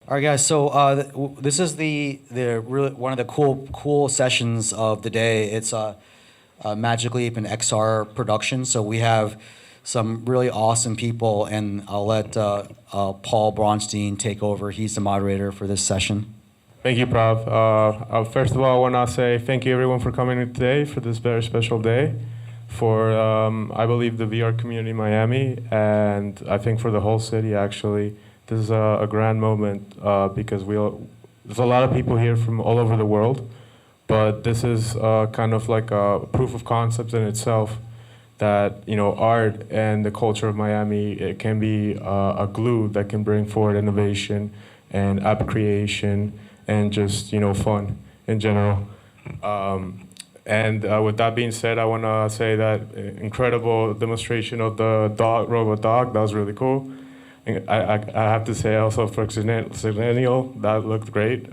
All right, guys. So this is the really one of the cool sessions of the day. It's Magic Leap and XR production. So we have some really awesome people, and I'll let Paul Bronstein take over. He's the moderator for this session. Thank you, Prav. First of all, I want to say thank you everyone for coming in today for this very special day for, I believe, the VR community in Miami, and I think for the whole city, actually. This is a grand moment because there's a lot of people here from all over the world, but this is kind of like a proof of concept in itself that, you know, art and the culture of Miami, it can be a glue that can bring forward innovation and app creation and just, you know, fun in general. With that being said, I want to say that incredible demonstration of the robot dog, that was really cool. I have to say also for Xennial, that looked great.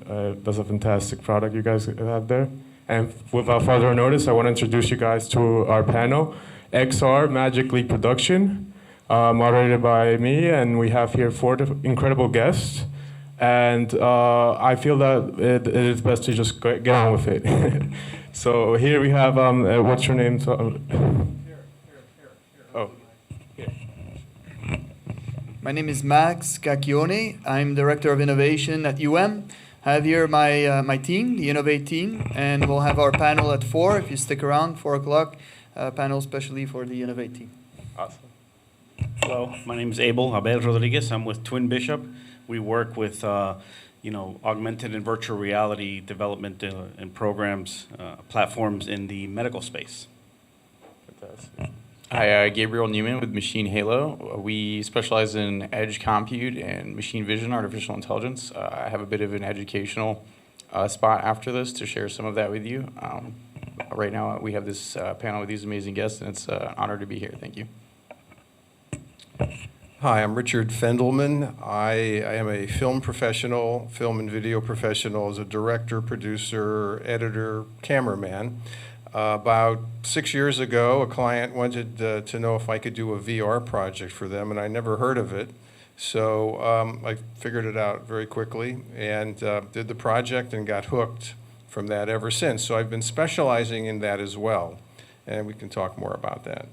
That's a fantastic product you guys have there. And without further notice, I want to introduce you guys to our panel, XR Magic Leap Production, moderated by me, and we have here 4 incredible guests. And I feel that it is best to just get on with it. So here we have, what's your name? Oh. My name is Max Cacchione. I'm Director of Innovation at I have here my team, the Innovate team, and we'll have our panel at 4. If you stick around, 4 o'clock, panel especially for the Innovate team. Awesome. Hello, my name is Abel Rodriguez. I'm with Twin Bishop. We work with augmented and virtual reality development and programs, platforms in the medical space. Fantastic. Hi, Gabriel Newman with Machine Halo. We specialize in edge compute and machine vision, artificial intelligence. I have a bit of an educational spot after this to share some of that with you. Right now, we have this panel with these amazing guests, and it's an honor to be here. Thank you. Hi, I'm Richard Fendallman. I am a film professional, film and video professional as a director, producer, editor, cameraman. About 6 years ago, a client wanted to know if I could do a VR project for them, and I never heard of it. So I figured it out very quickly and did the project and got hooked from that ever since. So I've been specializing in that as well, and we can talk more about that.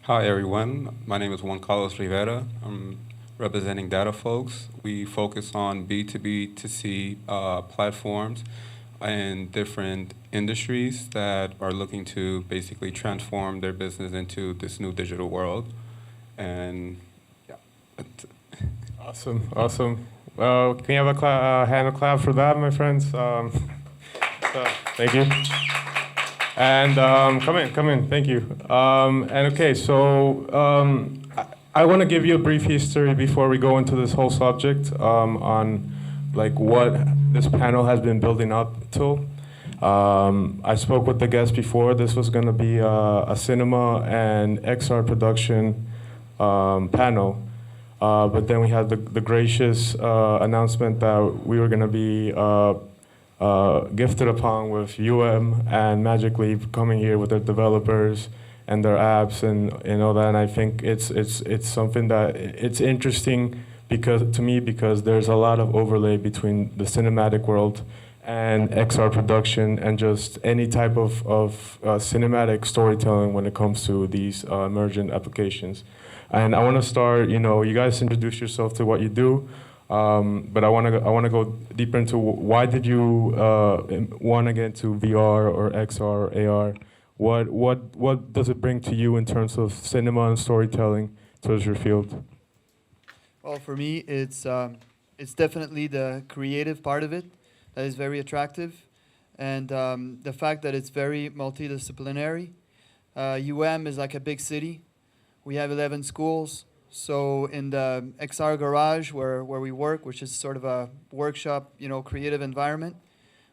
Hi, everyone. My name is Juan Carlos Rivera. I'm representing Data Folks. We focus on B2B2C platforms in different industries that are looking to basically transform their business into this new digital world. And yeah. Awesome, awesome. Can you have a hand clap for that, my friends? Thank you. And come in, thank you. And okay, so I want to give you a brief history before we go into this whole subject on like what this panel has been building up to. I spoke with the guests before. This was going to be a cinema and XR production panel. But then we had the gracious announcement that we were going to be gifted upon with and Magic Leap coming here with their developers and their apps and all that. And I think it's something that it's interesting because there's a lot of overlay between the cinematic world and XR production and just any type of cinematic storytelling when it comes to these emergent applications. And I want to start, you guys introduce yourself to what you do, but I want to go deeper into why did you want to get into VR or XR or AR? What does it bring to you in terms of cinema and storytelling towards your field? Well, for me, it's definitely the creative part of it that is very attractive, and the fact that it's very multidisciplinary. is like a big city. We have 11 schools. So in the XR garage where we work, which is sort of a workshop, creative environment,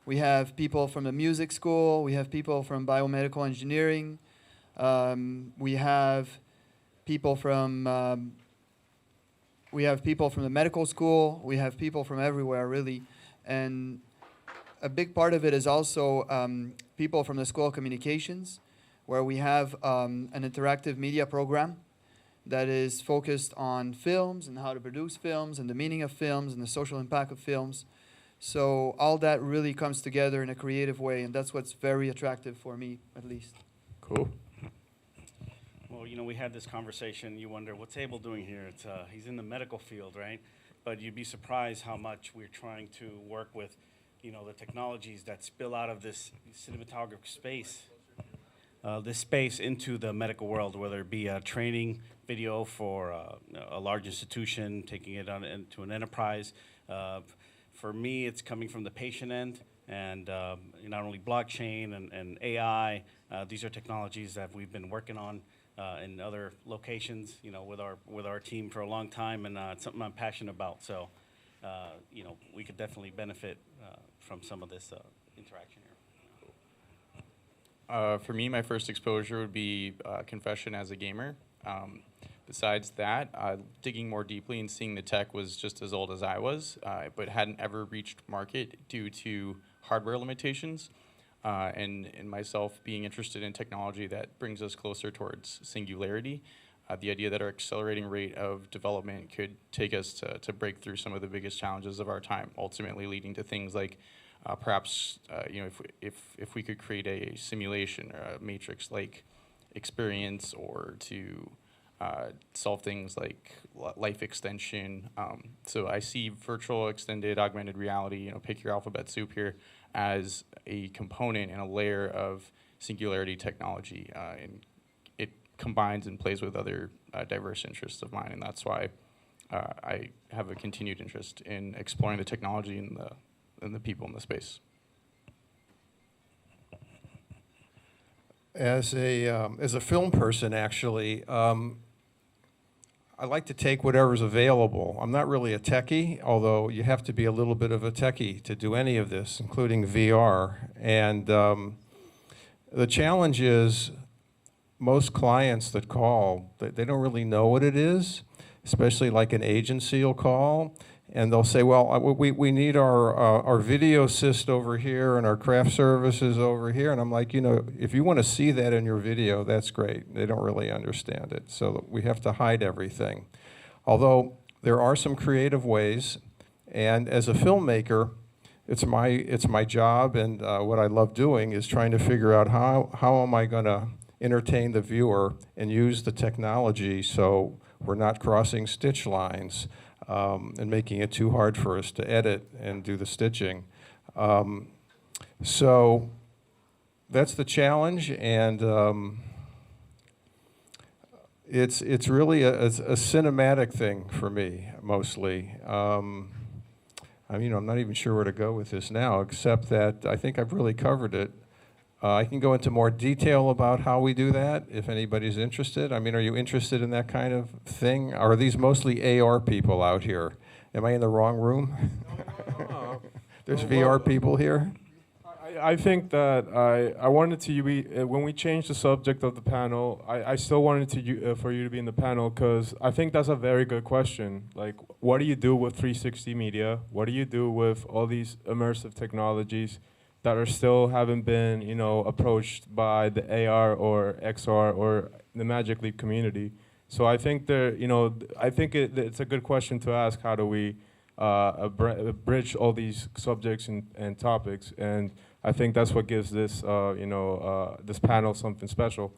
we have people from the music school. We have people from biomedical engineering. We have people from the medical school. We have people from everywhere, really. And a big part of it is also people from the School of Communications, where we have an interactive media program that is focused on films and how to produce films and the meaning of films and the social impact of films. So all that really comes together in a creative way, and that's what's very attractive for me, at least. Cool. Well, you know, we had this conversation. You wonder, what's Abel doing here? It's, he's in the medical field, right? But you'd be surprised how much we're trying to work with, you know, the technologies that spill out of this cinematographic space, this space into the medical world, whether it be a training video for a large institution, taking it on into an enterprise. For me, it's coming from the patient end, and not only blockchain and AI. These are technologies that we've been working on in other locations, you know, with our team for a long time, and it's something I'm passionate about. So, you know, we could definitely benefit from some of this interaction here. For me, my first exposure would be Confession as a gamer. Besides that, digging more deeply and seeing the tech was just as old as I was, but hadn't ever reached market due to hardware limitations. And myself being interested in technology that brings us closer towards singularity. The idea that our accelerating rate of development could take us to break through some of the biggest challenges of our time, ultimately leading to things like perhaps you know, if we could create a simulation or a matrix-like experience, or to solve things like life extension. So I see virtual, extended, augmented reality, you know, pick your alphabet soup here, as a component and a layer of singularity technology. And it combines and plays with other diverse interests of mine, and that's why I have a continued interest in exploring the technology and the people in the space. As a film person, actually, I like to take whatever's available. I'm not really a techie, although you have to be a little bit of a techie to do any of this, including VR. And the challenge is most clients that call, they don't really know what it is, especially like an agency will call, and they'll say, well, we need our video assist over here and our craft services over here. And I'm like, you know, if you want to see that in your video, that's great. They don't really understand it. So we have to hide everything. Although there are some creative ways. And as a filmmaker, it's my job, and what I love doing is trying to figure out how am I going to entertain the viewer and use the technology so we're not crossing stitch lines. And making it too hard for us to edit and do the stitching. So that's the challenge, and it's really a cinematic thing for me, mostly. I mean, I'm not even sure where to go with this now, except that I think I've really covered it. I can go into more detail about how we do that if anybody's interested. I mean, are you interested in that kind of thing? Are these mostly AR people out here? Am I in the wrong room? No. There's VR people here? I think that I wanted to be, when we changed the subject of the panel, I still wanted to for you to be in the panel, because I think that's a very good question. Like, what do you do with 360 media? What do you do with all these immersive technologies that are still haven't been, you know, approached by the AR or XR or the Magic Leap community? So I think it's a good question to ask. How do we bridge all these subjects and topics? And I think that's what gives this, this panel something special,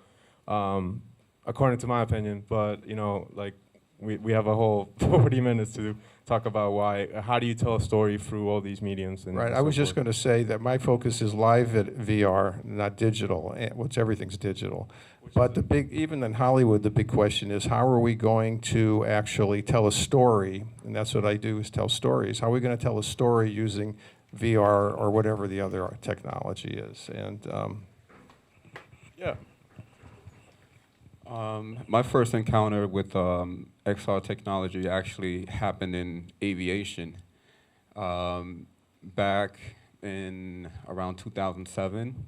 according to my opinion. But, you know, like, we have a whole 40 minutes to talk about how do you tell a story through all these mediums. And right, so I was just forth. going to say that my focus is live VR, not digital, which everything's digital. But even in Hollywood, the big question is, how are we going to actually tell a story? And that's what I do, is tell stories. How are we going to tell a story using VR or whatever the other technology is? And Yeah. My first encounter with XR technology actually happened in aviation. Back in around 2007,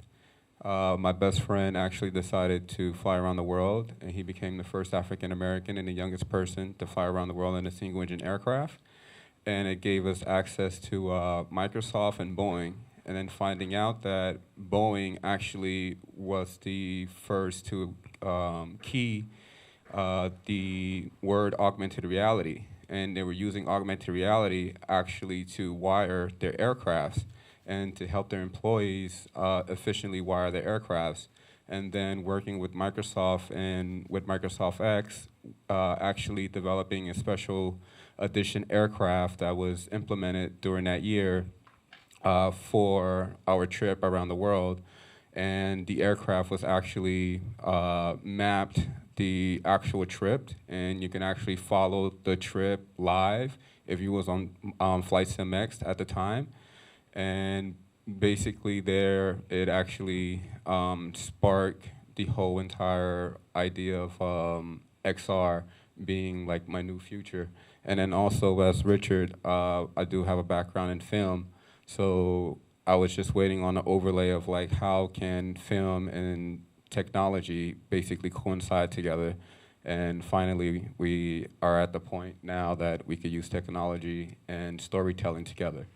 my best friend actually decided to fly around the world, and he became the first African American and the youngest person to fly around the world in a single engine aircraft. And it gave us access to Microsoft and Boeing. And then finding out that Boeing actually was the first to key the word augmented reality. And they were using augmented reality actually to wire their aircrafts and to help their employees efficiently wire their aircrafts. And then working with Microsoft and with Microsoft X, actually developing a special edition aircraft that was implemented during that year for our trip around the world. And the aircraft was actually mapped the actual trip, and you can actually follow the trip live if you was on Flight SimX at the time. And basically there, it actually sparked the whole entire idea of XR being like my new future. And then also, as Richard, I do have a background in film, so I was just waiting on the overlay of like how can film and technology basically coincide together. And finally, we are at the point now that we could use technology and storytelling together.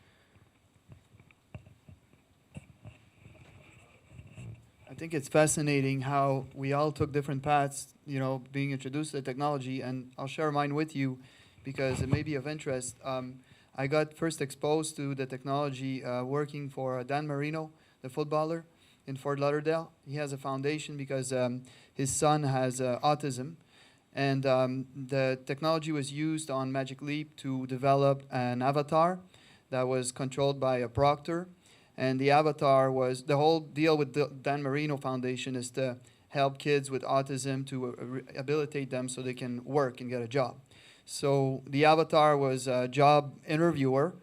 I think it's fascinating how we all took different paths, you know, being introduced to the technology, and I'll share mine with you because it may be of interest. I got first exposed to the technology working for Dan Marino, the footballer in Fort Lauderdale. He has a foundation because his son has autism, and the technology was used on Magic Leap to develop an avatar that was controlled by a proctor. And the avatar was, the whole deal with the Dan Marino Foundation is to help kids with autism to rehabilitate them so they can work and get a job. So the avatar was a job interviewer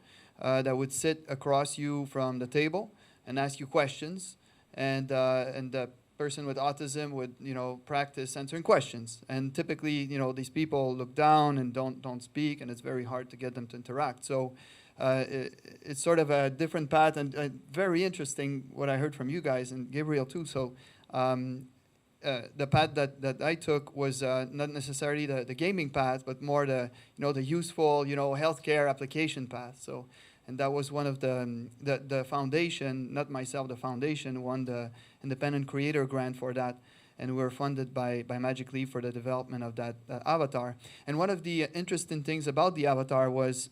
that would sit across you from the table and ask you questions. And the person with autism would, you know, practice answering questions. And typically, you know, these people look down and don't speak, and it's very hard to get them to interact. So it's sort of a different path, and very interesting what I heard from you guys and Gabriel too. So the path that I took was not necessarily the gaming path, but more the, you know, the useful, you know, healthcare application path. So, and that was one of the foundation, not myself, the foundation won the independent creator grant for that. And we were funded by Magic Leap for the development of that avatar. And one of the interesting things about the avatar was,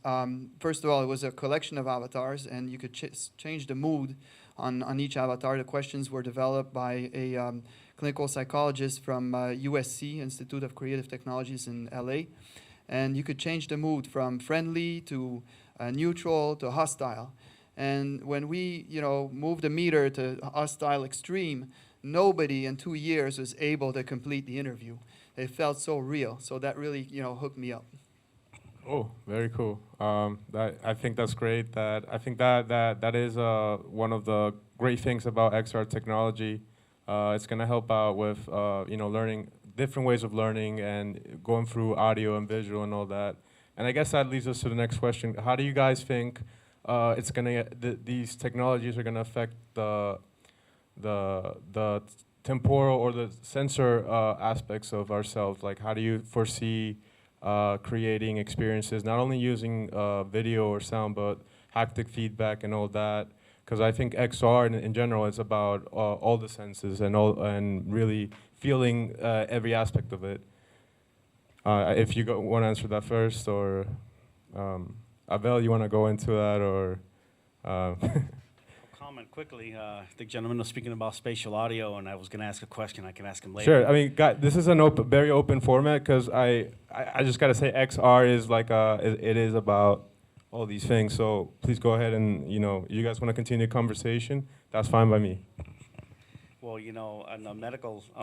first of all, it was a collection of avatars, and you could change the mood on each avatar. The questions were developed by a clinical psychologist from USC, Institute of Creative Technologies in LA. And you could change the mood from friendly to neutral to hostile. And when we, you know, moved the meter to hostile extreme, nobody in 2 years was able to complete the interview. It felt so real. So that really, you know, hooked me up. Oh, very cool. I think that's great. I think that is one of the great things about XR technology. It's going to help out with you know, learning different ways of learning and going through audio and visual and all that. And I guess that leads us to the next question. How do you guys think it's going to these technologies are going to affect the temporal or the sensor aspects of ourselves? Like, how do you foresee creating experiences, not only using video or sound, but haptic feedback and all that? Because I think XR in general is about all the senses and really feeling every aspect of it. If you want to answer that first, or Abel, you want to go into that, or? Comment quickly. The gentleman was speaking about spatial audio, and I was going to ask a question. I can ask him later. Sure. I mean, this is an very open format, because I just got to say XR is like it is about all these things. So please go ahead and, you know, you guys want to continue the conversation, that's fine by me. Well, you know, on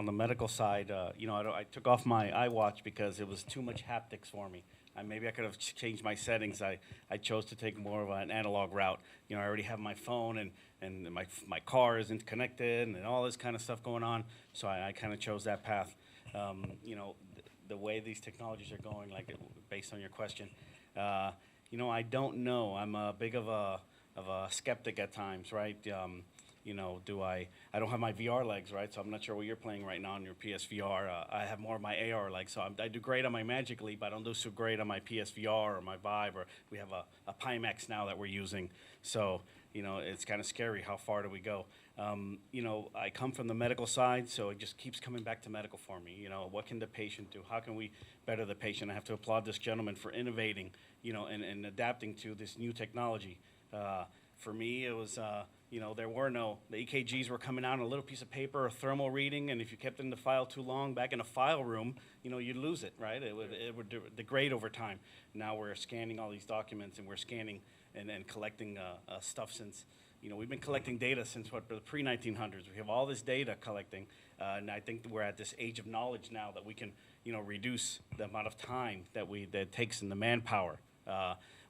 the medical side, you know, I took off my iWatch because it was too much haptics for me. Maybe I could have changed my settings. I chose to take more of an analog route. You know, I already have my phone, and my car isn't connected, and all this kind of stuff going on. So I kind of chose that path. You know, the way these technologies are going, like based on your question, you know, I don't know. I'm a big of a skeptic at times, right? You I don't have my VR legs, right? So I'm not sure what you're playing right now on your PSVR. I have more of my AR legs. So I do great on my Magic Leap, but I don't do so great on my PSVR or my Vive, or we have a Pimax now that we're using. So, it's kind of scary. How far do we go? I come from the medical side, so it just keeps coming back to medical for me. What can the patient do? How can we better the patient? I have to applaud this gentleman for innovating, and adapting to this new technology. For me, it was, the EKGs were coming out on a little piece of paper, a thermal reading, and if you kept it in the file too long, back in a file room, you'd lose it, right? It would degrade over time. Now we're scanning all these documents, and we're scanning and collecting stuff since, we've been collecting data since the pre-1900s. We have all this data collecting, and I think we're at this age of knowledge now that we can, reduce the amount of time that it takes in the manpower.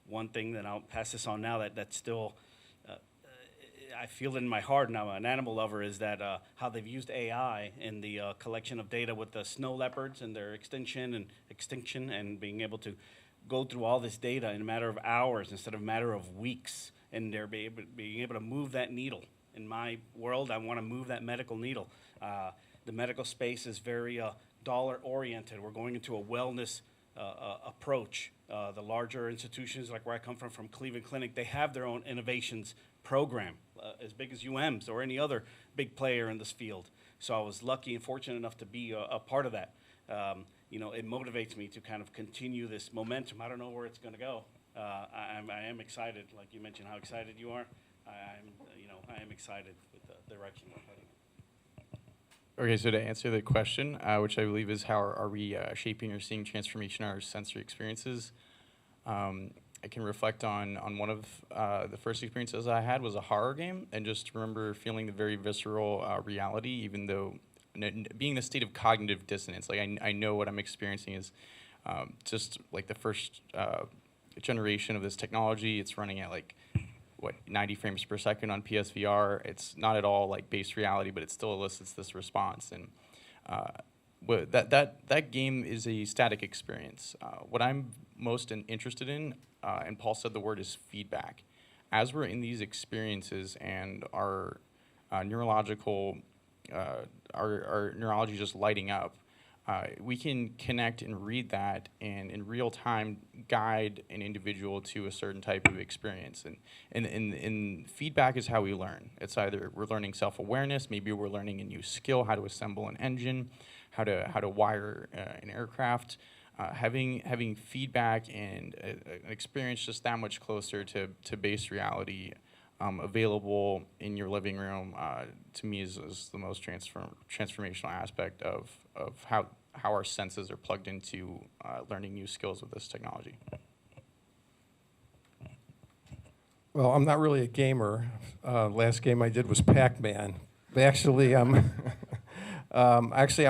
One thing that I'll pass this on now that's still, I feel it in my heart now, an animal lover, is that how they've used AI in the collection of data with the snow leopards and their extinction and being able to go through all this data in a matter of hours instead of a matter of weeks, and they're being able to move that needle. In my world, I want to move that medical needle. The medical space is very dollar-oriented. We're going into a wellness approach. The larger institutions, like where I come from Cleveland Clinic, they have their own innovations program, as big as UM's or any other big player in this field. So I was lucky and fortunate enough to be a part of that. It motivates me to kind of continue this momentum. I don't know where it's going to go. I am excited, like you mentioned, how excited you are. I am excited with the direction we're heading. Okay, so to answer the question, which I believe is how are we shaping or seeing transformation in our sensory experiences, I can reflect on one of the first experiences I had was a horror game, and just remember feeling the very visceral reality, even though being in a state of cognitive dissonance. Like I know what I'm experiencing is just like the first generation of this technology. It's running at 90 frames per second on PSVR. It's not at all like base reality, but it still elicits this response. And that game is a static experience. What I'm most interested in, and Paul said the word, is feedback. As we're in these experiences and our neurological, our neurology just lighting up, we can connect and read that and in real time guide an individual to a certain type of experience. And feedback is how we learn. It's either we're learning self-awareness, maybe we're learning a new skill, how to assemble an engine, how to wire an aircraft. Having feedback and an experience just that much closer to base reality available in your living room, to me is the most transformational aspect of how our senses are plugged into learning new skills with this technology. Well, I'm not really a gamer. Last game I did was Pac-Man. Actually, I'm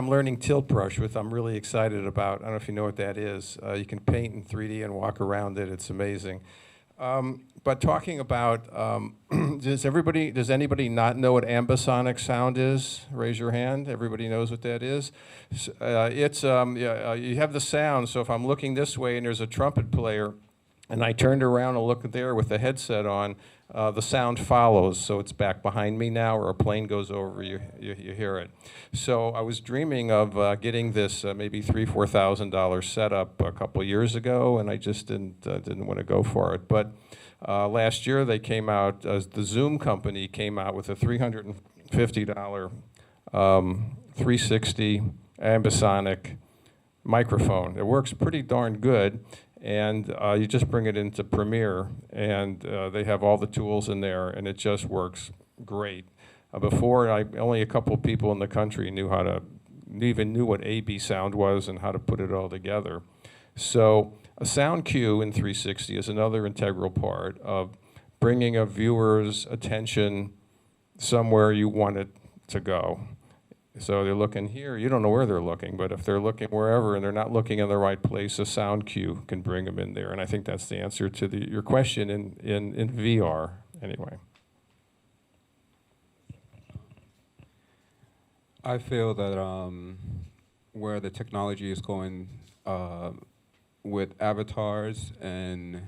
learning tilt brush, which I'm really excited about. I don't know if you know what that is. You can paint in 3D and walk around it. It's amazing. But talking about, does anybody not know what ambisonic sound is? Raise your hand. Everybody knows what that is. It's you have the sound. So if I'm looking this way and there's a trumpet player, and I turned around and looked there with the headset on, the sound follows. So it's back behind me now, or a plane goes over, you hear it. So I was dreaming of getting this maybe $3,000-$4,000 setup a couple years ago, and I just didn't want to go for it. But last year they came out, the Zoom company came out with a $350 360 ambisonic microphone. It works pretty darn good. And you just bring it into Premiere, and they have all the tools in there, and it just works great. Before, only a couple of people in the country knew what AB sound was and how to put it all together. So a sound cue in 360 is another integral part of bringing a viewer's attention somewhere you want it to go. So they're looking here, you don't know where they're looking, but if they're looking wherever and they're not looking in the right place, a sound cue can bring them in there. And I think that's the answer to your question in VR, anyway. I feel that where the technology is going with avatars and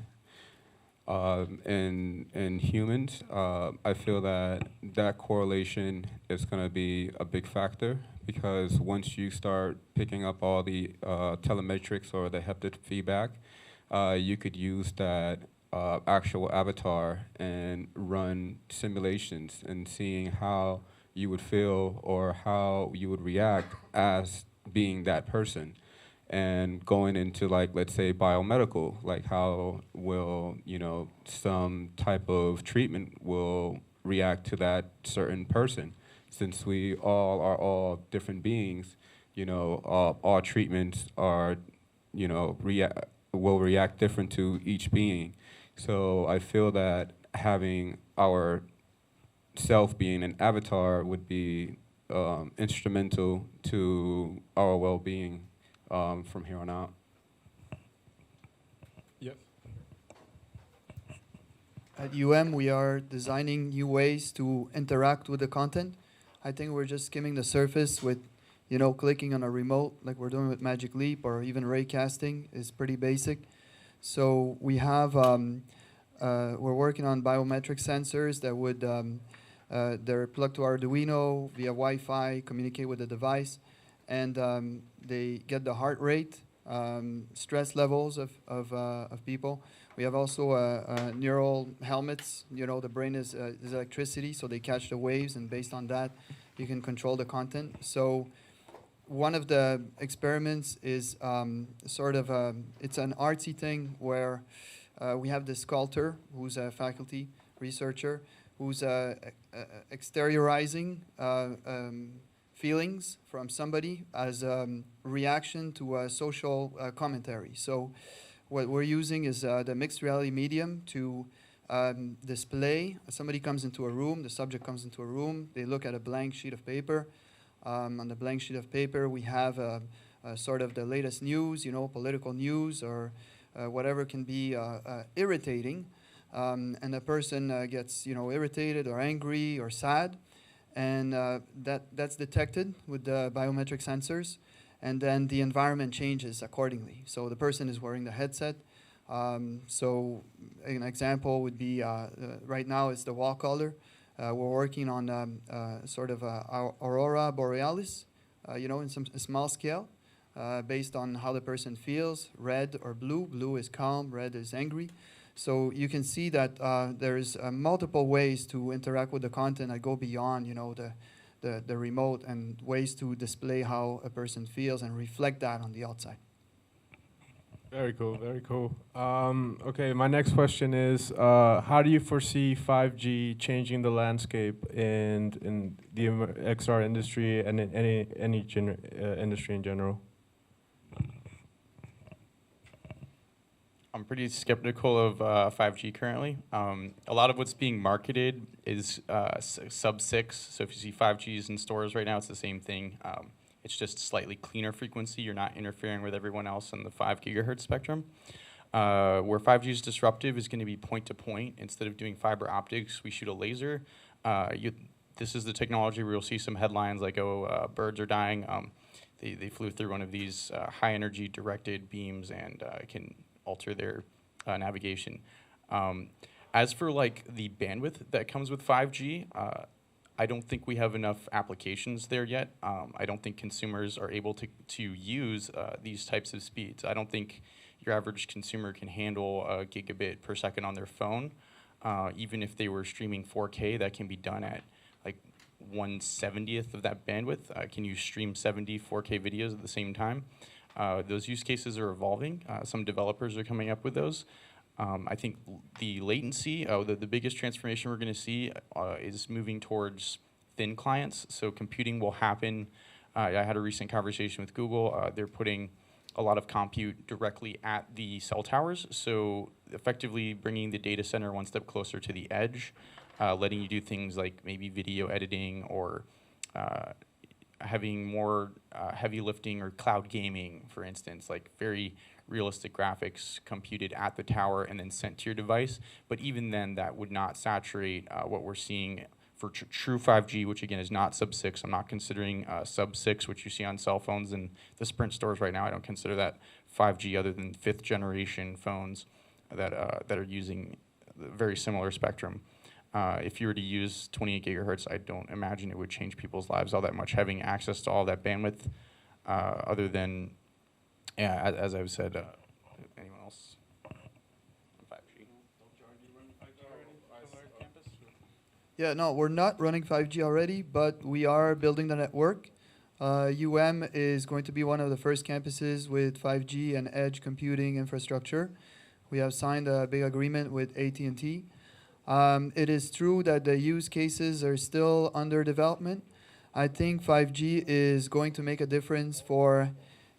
in humans, I feel that that correlation is going to be a big factor because once you start picking up all the telemetrics or the haptic feedback, you could use that actual avatar and run simulations and seeing how you would feel or how you would react as being that person and going into like let's say biomedical, like how will some type of treatment will react to that certain person, since we all are all different beings. All treatments are will react different to each being. So I feel that having our self being an avatar would be instrumental to our well-being from here on out. Yes. At we are designing new ways to interact with the content. I think we're just skimming the surface with, clicking on a remote like we're doing with Magic Leap, or even ray casting is pretty basic. So we have, we're working on biometric sensors that would, they're plugged to Arduino via Wi-Fi, communicate with the device, and they get the heart rate, stress levels of people. We have also neural helmets. The brain is electricity, so they catch the waves, and based on that, you can control the content. So one of the experiments is it's an artsy thing where we have this sculptor who's a faculty researcher who's exteriorizing feelings from somebody as a reaction to a social commentary. So what we're using is the mixed reality medium to display. Somebody comes into a room, the subject comes into a room, they look at a blank sheet of paper. On the blank sheet of paper, we have sort of the latest news, political news or whatever can be irritating. And the person gets, irritated or angry or sad. And that's detected with the biometric sensors. And then the environment changes accordingly. So the person is wearing the headset. So an example would be, right now it's the wall color. We're working on sort of aurora borealis, in some small scale, based on how the person feels, red or blue. Blue is calm, red is angry. So you can see that there's multiple ways to interact with the content that go beyond, the remote, and ways to display how a person feels and reflect that on the outside. Very cool, very cool. Okay, my next question is, how do you foresee 5G changing the landscape in the XR industry and in any industry in general? I'm pretty skeptical of 5G currently. A lot of what's being marketed is sub-6. So if you see 5Gs in stores right now, it's the same thing. It's just slightly cleaner frequency. You're not interfering with everyone else in the 5 gigahertz spectrum. Where 5G is disruptive is going to be point-to-point. Instead of doing fiber optics, we shoot a laser. This is the technology where you'll see some headlines like, oh, birds are dying. They flew through one of these high-energy directed beams and can alter their navigation. As for like the bandwidth that comes with 5G, I don't think we have enough applications there yet. I don't think consumers are able to use these types of speeds. I don't think your average consumer can handle a gigabit per second on their phone. Even if they were streaming 4K, that can be done at like 1/70th of that bandwidth. Can you stream 70 4K videos at the same time? Those use cases are evolving. Some developers are coming up with those. I think the latency, the biggest transformation we're going to see is moving towards thin clients. So computing will happen. I had a recent conversation with Google. They're putting a lot of compute directly at the cell towers. So effectively bringing the data center one step closer to the edge, letting you do things like maybe video editing or having more heavy lifting or cloud gaming, for instance, like very realistic graphics computed at the tower and then sent to your device. But even then, that would not saturate what we're seeing for true 5G, which again is not sub-6. I'm not considering sub-6, which you see on cell phones in the Sprint stores right now. I don't consider that 5G other than 5th generation phones that are using very similar spectrum. If you were to use 28 gigahertz, I don't imagine it would change people's lives all that much, having access to all that bandwidth, other than, yeah, as I've said, anyone else? 5G? Yeah, no, we're not running 5G already, but we are building the network. is going to be one of the first campuses with 5G and edge computing infrastructure. We have signed a big agreement with AT&T. It is true that the use cases are still under development. I think 5G is going to make a difference for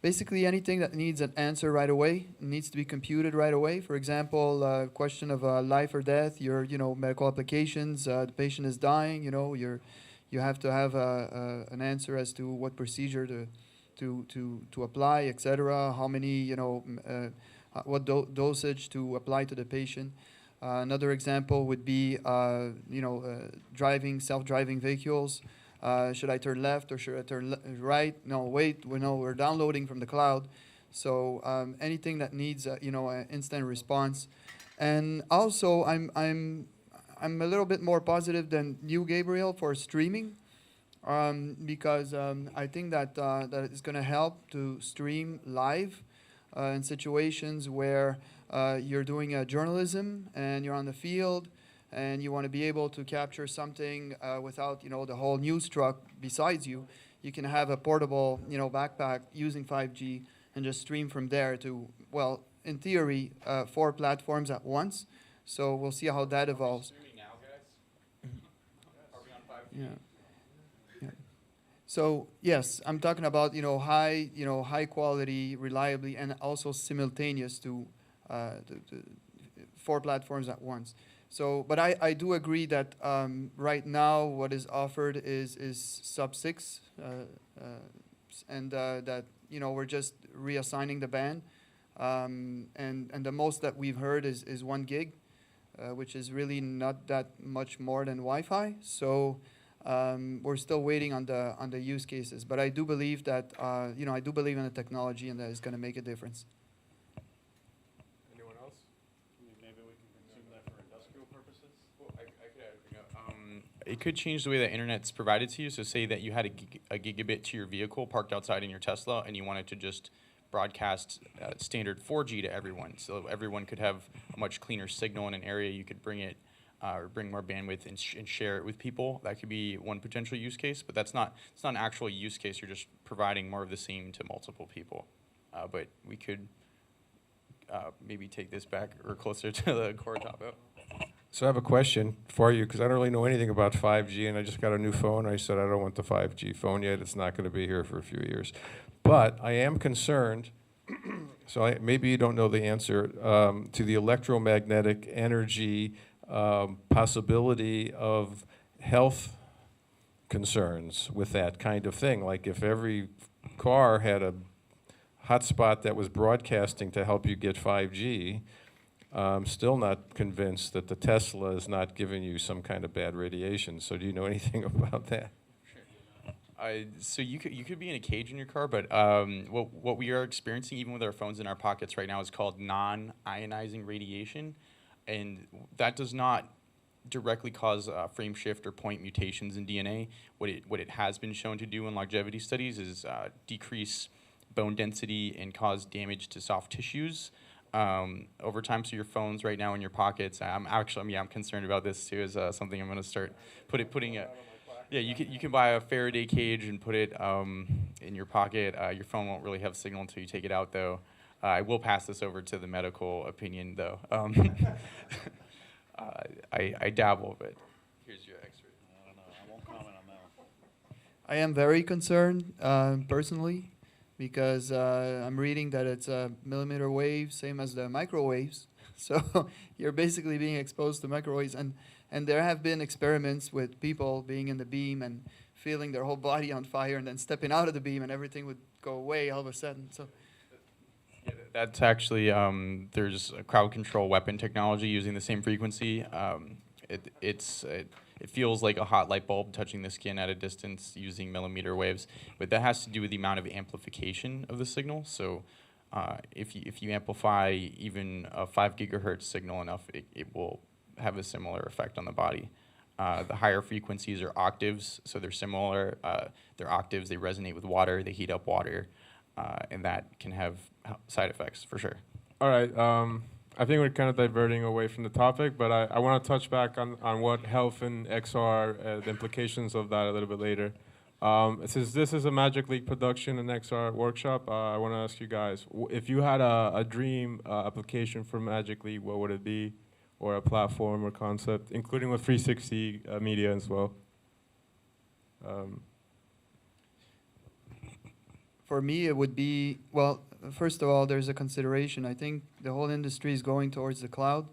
basically anything that needs an answer right away, needs to be computed right away. For example, question of life or death, your medical applications, the patient is dying, you have to have an answer as to what procedure to apply, etc. How many, what dosage to apply to the patient. Another example would be, driving, self-driving vehicles. Should I turn left or should I turn right? No, wait, we're downloading from the cloud. So anything that needs, an instant response. And also, I'm a little bit more positive than you, Gabriel, for streaming, because I think that that is going to help to stream live in situations where you're doing journalism and you're on the field and you want to be able to capture something without, the whole news truck besides you. You can have a portable, backpack using 5G and just stream from there to, well, in theory, 4 platforms at once. So we'll see how that evolves. Yeah. Yeah. So yes, I'm talking about high quality, reliably, and also simultaneous to 4 platforms at once. So, but I do agree that right now what is offered is sub 6, and that we're just reassigning the band, and the most that we've heard is 1 gig, which is really not that much more than Wi-Fi. So we're still waiting on the use cases. But I do believe that I do believe in the technology and that it's going to make a difference. Anyone else? Maybe we can consume that for industrial purposes. Well, I could add, it could change the way that internet's provided to you. So say that you had a gigabit to your vehicle parked outside in your Tesla and you wanted to just broadcast standard 4G to everyone. So everyone could have a much cleaner signal in an area. You could bring it or bring more bandwidth and share it with people. That could be one potential use case, but it's not an actual use case. You're just providing more of the same to multiple people. But we could maybe take this back or closer to the core topic. So I have a question for you, because I don't really know anything about 5G, and I just got a new phone. I said I don't want the 5G phone yet. It's not going to be here for a few years. But I am concerned, so maybe you don't know the answer, to the electromagnetic energy possibility of health concerns with that kind of thing. Like if every car had a hotspot that was broadcasting to help you get 5G, I'm still not convinced that the Tesla is not giving you some kind of bad radiation. So do you know anything about that? So you could be in a cage in your car, but what we are experiencing, even with our phones in our pockets right now, is called non-ionizing radiation, and that does not directly cause frame shift or point mutations in DNA. What it has been shown to do in longevity studies is decrease bone density and cause damage to soft tissues over time. So your phones right now in your pockets, I'm concerned about this too. Is something I'm going to start putting. Yeah, you can buy a Faraday cage and put it in your pocket. Your phone won't really have signal until you take it out, though. I will pass this over to the medical opinion, though. I dabble, but here's your expert. I don't know. I won't comment on that one. I am very concerned personally, because I'm reading that it's millimeter waves, same as the microwaves. So you're basically being exposed to microwaves, and there have been experiments with people being in the beam and feeling their whole body on fire, and then stepping out of the beam and everything would go away all of a sudden. So yeah, that's actually there's a crowd control weapon technology using the same frequency. It feels like a hot light bulb touching the skin at a distance using millimeter waves, but that has to do with the amount of amplification of the signal. So if you amplify even a 5 gigahertz signal enough, it will have a similar effect on the body. The higher frequencies are octaves, so they're similar. They're octaves, they resonate with water, they heat up water, and that can have side effects for sure. All right. I think we're kind of diverting away from the topic, but I want to touch back on what health and XR, the implications of that a little bit later. Since this is a Magic League production and XR workshop, I want to ask you guys, if you had a dream application for Magic League, what would it be? Or a platform or concept, including with 360 media as well? For me, it would be, well, first of all, there's a consideration. I think the whole industry is going towards the cloud,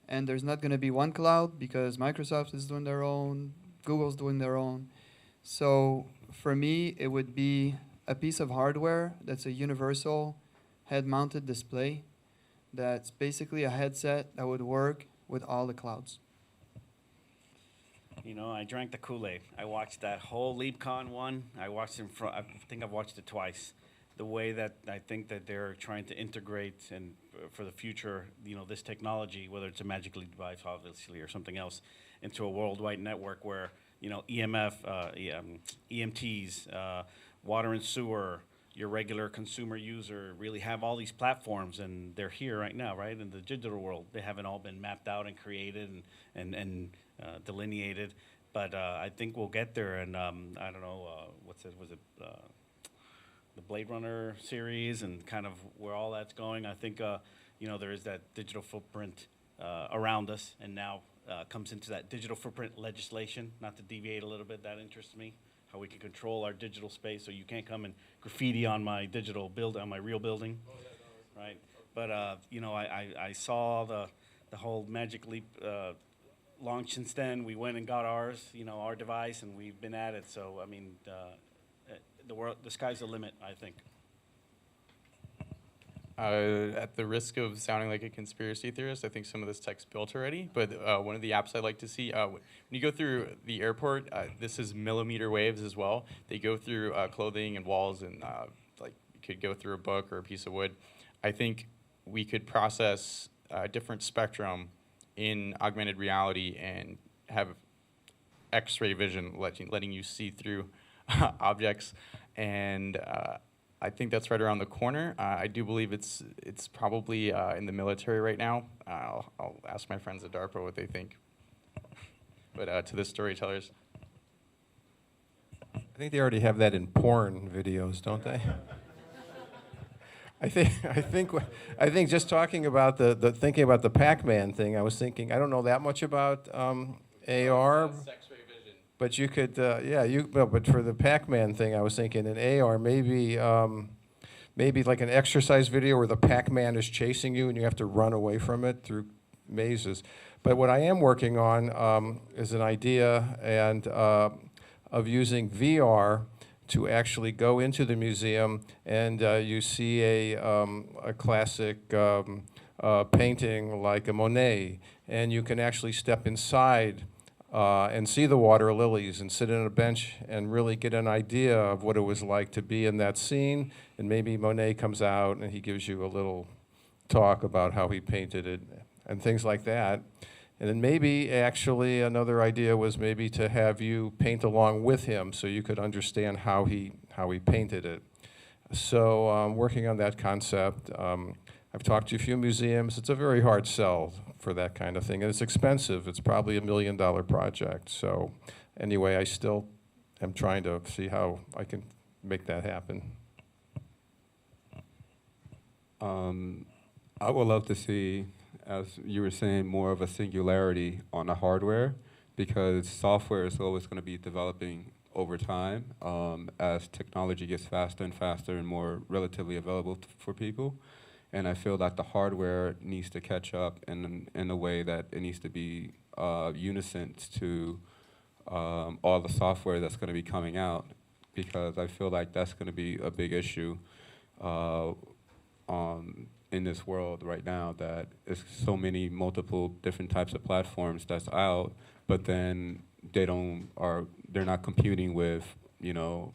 and there's not going to be one cloud because Microsoft is doing their own, Google's doing their own. So for me, it would be a piece of hardware that's a universal head-mounted display that's basically a headset that would work with all the clouds. You know, I drank the Kool-Aid. I watched that whole LeapCon one. I watched it I think I've watched it twice. The way that I think that they're trying to integrate and for the future, you know, this technology, whether it's a Magic Leap device, obviously, or something else, into a worldwide network where, you know, EMTs, water and sewer, your regular consumer user really have all these platforms, and they're here right now, right? In the digital world, they haven't all been mapped out and created and delineated, but I think we'll get there. And I don't know, was it the Blade Runner series and kind of where all that's going? I think you know, there is that digital footprint around us, and now comes into that digital footprint legislation. Not to deviate a little bit, that interests me. How we can control our digital space, so you can't come and graffiti on my digital on my real building, right? But you know, I saw the whole Magic Leap launch since then. We went and got ours, you know, our device, and we've been at it. So I mean, the sky's the limit, I think. At the risk of sounding like a conspiracy theorist, I think some of this tech's built already, but one of the apps I like to see, when you go through the airport, this is millimeter waves as well. They go through clothing and walls, and like you could go through a book or a piece of wood. I think we could process a different spectrum in augmented reality and have X-ray vision, letting you see through objects, and I think that's right around the corner. I do believe it's probably in the military right now. I'll ask my friends at DARPA what they think. But to the storytellers. I think they already have that in porn videos, don't they? I think just talking about thinking about the Pac-Man thing, I was thinking, I don't know that much about AR. But you could, but for the Pac-Man thing, I was thinking in AR, maybe like an exercise video where the Pac-Man is chasing you and you have to run away from it through mazes. But what I am working on is an idea of using VR to actually go into the museum, and you see a classic painting like a Monet, and you can actually step inside and see the water lilies and sit on a bench and really get an idea of what it was like to be in that scene. And maybe Monet comes out and he gives you a little talk about how he painted it and things like that. And then maybe actually another idea was maybe to have you paint along with him so you could understand how he painted it. So I'm working on that concept. I've talked to a few museums. It's a very hard sell for that kind of thing, and it's expensive. It's probably $1 million project. So anyway, I still am trying to see how I can make that happen. I would love to see, as you were saying, more of a singularity on the hardware, because software is always going to be developing over time as technology gets faster and faster and more relatively available for people. And I feel that the hardware needs to catch up in a way that it needs to be unison to all the software that's going to be coming out, because I feel like that's going to be a big issue in this world right now, that it's so many multiple different types of platforms that's out, but then they're not computing with, you know,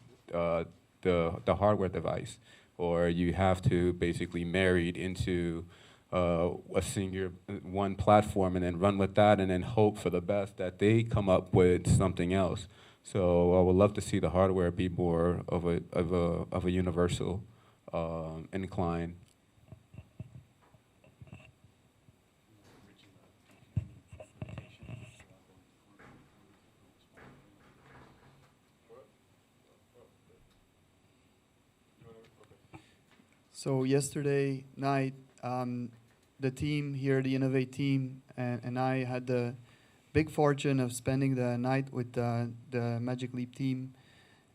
the hardware device, or you have to basically married into a singular one platform and then run with that and then hope for the best that they come up with something else. So I would love to see the hardware be more of a universal incline. So yesterday night, the team here, the Innovate team, and I had the big fortune of spending the night with the Magic Leap team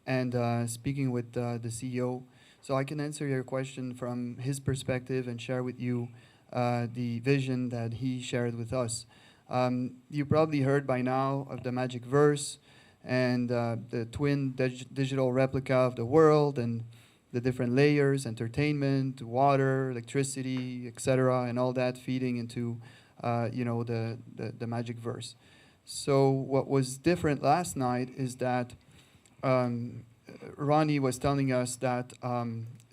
and speaking with the CEO. So I can answer your question from his perspective and share with you the vision that he shared with us. You probably heard by now of the Magic Verse and the twin digital replica of the world and the different layers, entertainment, water, electricity, etc., and all that feeding into, the Magic Verse. So what was different last night is that Ronnie was telling us that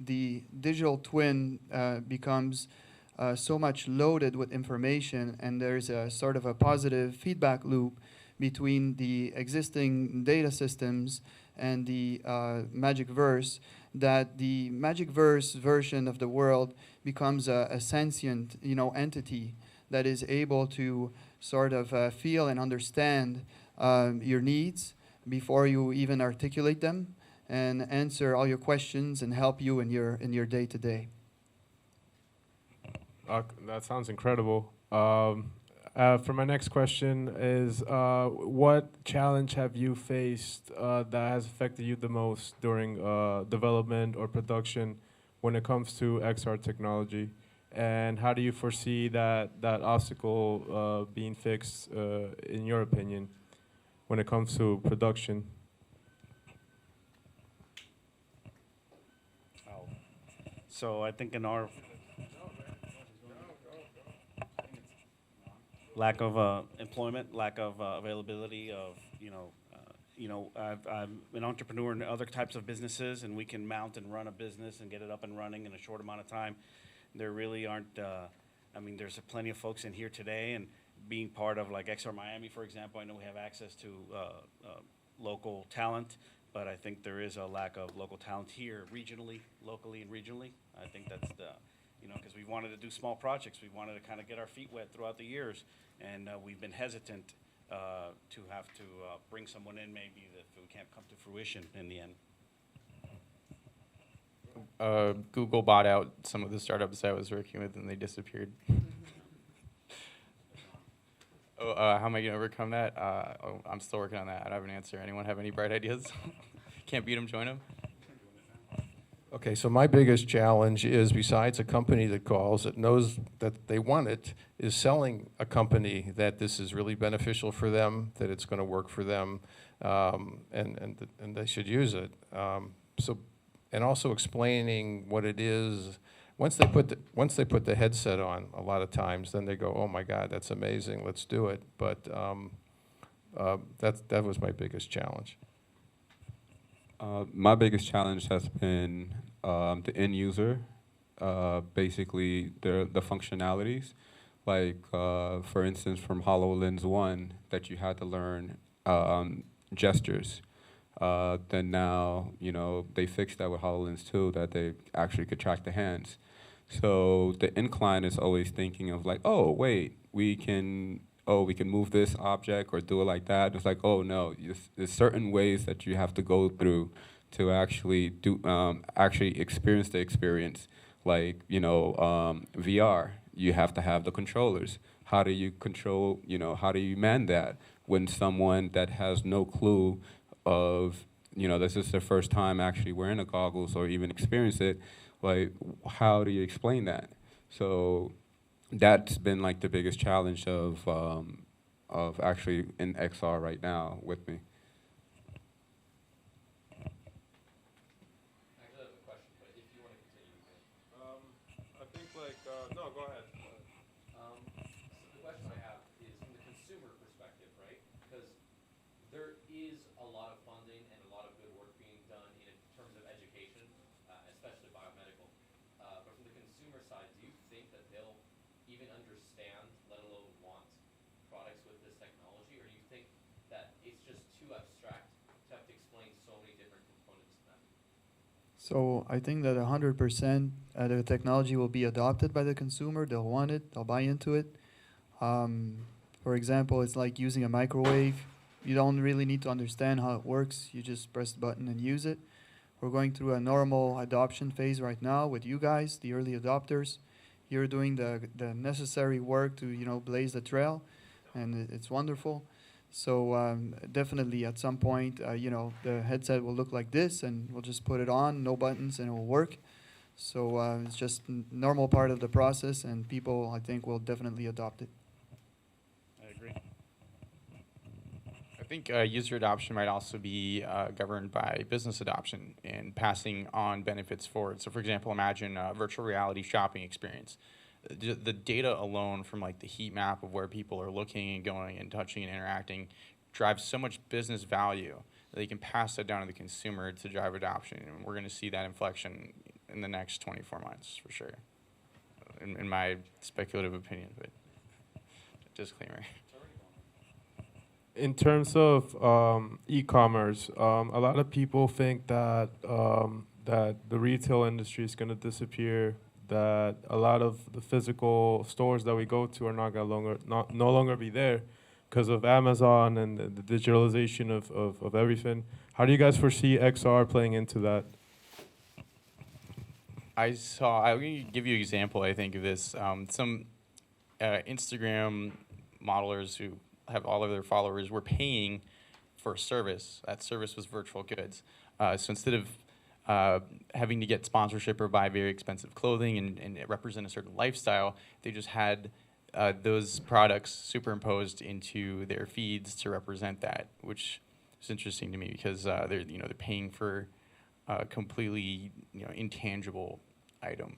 the digital twin becomes so much loaded with information, and there's a sort of a positive feedback loop between the existing data systems and the Magic Verse, that the Magic Verse version of the world becomes a sentient, entity that is able to sort of feel and understand your needs before you even articulate them, and answer all your questions and help you in your day to day. That sounds incredible. For my next question is, what challenge have you faced that has affected you the most during development or production when it comes to XR technology? And how do you foresee that obstacle being fixed, in your opinion, when it comes to production? So I think in our lack of employment, lack of availability of, I'm an entrepreneur in other types of businesses, and we can mount and run a business and get it up and running in a short amount of time. There really aren't, there's plenty of folks in here today, and being part of like XR Miami, for example, I know we have access to local talent, but I think there is a lack of local talent here regionally, locally and regionally. I think that's because we wanted to do small projects. We wanted to kind of get our feet wet throughout the years, and we've been hesitant to have to bring someone in maybe that we can't come to fruition in the end. Google bought out some of the startups I was working with, and they disappeared. How am I going to overcome that? I'm still working on that. I don't have an answer. Anyone have any bright ideas? Can't beat them, join them? Okay, so my biggest challenge is, besides a company that calls, that knows that they want it, is selling a company that this is really beneficial for them, that it's going to work for them, and they should use it. And also explaining what it is. Once they put the headset on, a lot of times, then they go, "Oh my God, that's amazing! Let's do it." But that was my biggest challenge. My biggest challenge has been the end user, basically the functionalities. Like, for instance, from HoloLens 1, that you had to learn gestures. Then now, they fixed that with HoloLens 2, that they actually could track the hands. So the incline is always thinking of like, oh, wait, we can move this object or do it like that. It's like, oh no, there's certain ways that you have to go through to actually actually experience the experience. Like, VR, you have to have the controllers. How do you control, how do you man that when someone that has no clue of, this is their first time actually wearing the goggles or even experience it, like, how do you explain that? So that's been like the biggest challenge of actually in XR right now with me. Actually, I have a question, but if you want to continue. I think no, go ahead. So the question I have is from the consumer perspective, right? Because there is a lot of funding and a lot of good work being done in terms of education, especially biomedical. But from the consumer side, do you think that they'll So I think that 100% the technology will be adopted by the consumer. They'll want it. They'll buy into it. For example, it's like using a microwave. You don't really need to understand how it works. You just press the button and use it. We're going through a normal adoption phase right now with you guys, the early adopters. You're doing the necessary work to, you know, blaze the trail, and it's wonderful. So definitely at some point, you know, the headset will look like this, and we'll just put it on, no buttons, and it will work. So it's just normal part of the process, and people, I think, will definitely adopt it. I agree. I think user adoption might also be governed by business adoption and passing on benefits forward. So for example, imagine a virtual reality shopping experience. The data alone from like the heat map of where people are looking and going and touching and interacting drives so much business value that they can pass that down to the consumer to drive adoption. And we're going to see that inflection in the next 24 months for sure, in my speculative opinion, but disclaimer. In terms of e-commerce, a lot of people think that that the retail industry is going to disappear. That a lot of the physical stores that we go to are no longer be there because of Amazon and the digitalization of everything. How do you guys foresee XR playing into that? I'll give you an example, I think, of this. Some Instagram modelers who have all of their followers were paying for a service. That service was virtual goods. So instead of having to get sponsorship or buy very expensive clothing and represent a certain lifestyle, they just had those products superimposed into their feeds to represent that, which is interesting to me because they're paying for a completely intangible item.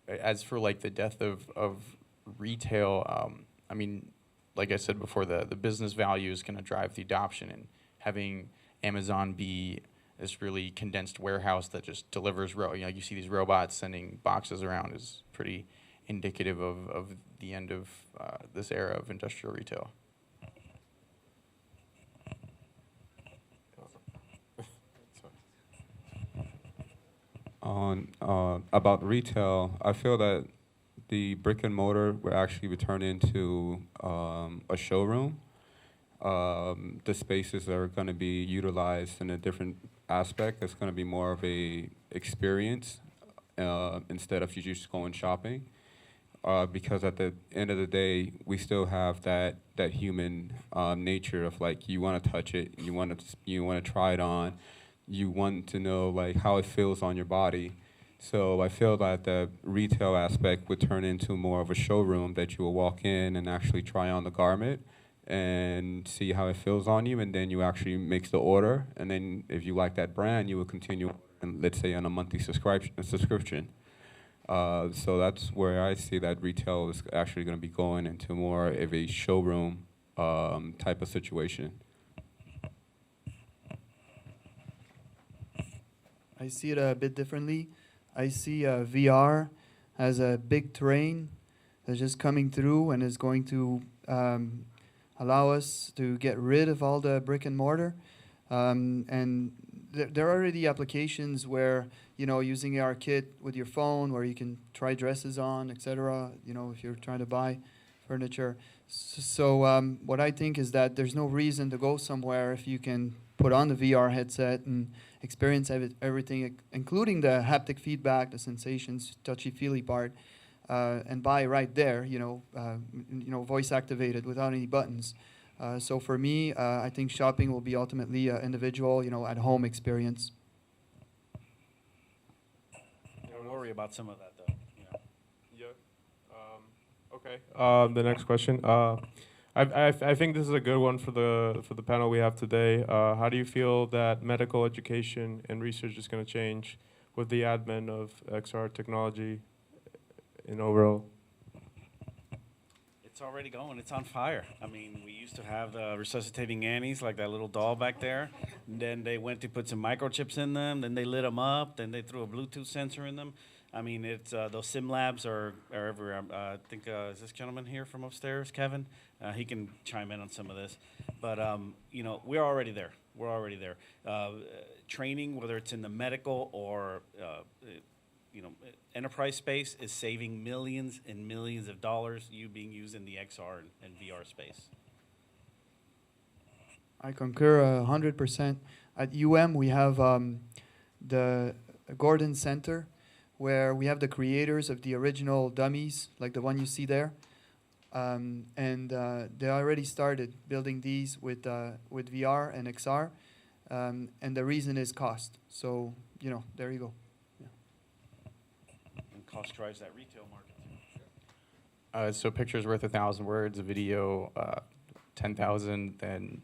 As for like the death of retail, I mean, like I said before, the business value is going to drive the adoption, and having Amazon be this really condensed warehouse that just delivers, you see these robots sending boxes around is pretty indicative of the end of this era of industrial retail. On about retail, I feel that the brick and mortar will actually be turned into a showroom. The spaces are going to be utilized in a different aspect. It's going to be more of a experience instead of you just going shopping. Because at the end of the day, we still have that human nature of like you want to touch it, you want to try it on, you want to know like how it feels on your body. So I feel that the retail aspect would turn into more of a showroom that you will walk in and actually try on the garment and see how it feels on you, and then you actually make the order, and then if you like that brand, you will continue, and let's say on a monthly subscription. So that's where I see that retail is actually going to be going into more of a showroom type of situation. I see it a bit differently. I see VR as a big train that's just coming through and is going to allow us to get rid of all the brick and mortar. And there are already applications where, using our kit with your phone, where you can try dresses on, etc., if you're trying to buy furniture. So what I think is that there's no reason to go somewhere if you can put on the VR headset and experience everything, including the haptic feedback, the sensations, touchy-feely part, and buy right there, voice activated without any buttons. So for me, I think shopping will be ultimately an individual, at home experience. Don't worry about some of that though. Yeah. Okay. The next question. I think this is a good one for the panel we have today. How do you feel that medical education and research is going to change with the advent of XR technology in overall? It's already going. It's on fire. I mean, we used to have the resuscitating Annies, like that little doll back there. And then they went to put some microchips in them. Then they lit them up. Then they threw a Bluetooth sensor in them. I mean, it's those sim labs are everywhere. I think is this gentleman here from upstairs, Kevin? He can chime in on some of this. But we're already there. We're already there. Training, whether it's in the medical or enterprise space, is saving millions and millions of dollars. Being used in the XR and VR space. I concur 100%. At we have the Gordon Center, where we have the creators of the original dummies, like the one you see there. They already started building these with VR and XR, and the reason is cost. So, there you go. Yeah. And cost drives that retail market. So picture's worth 1,000 words, a video 10,000, then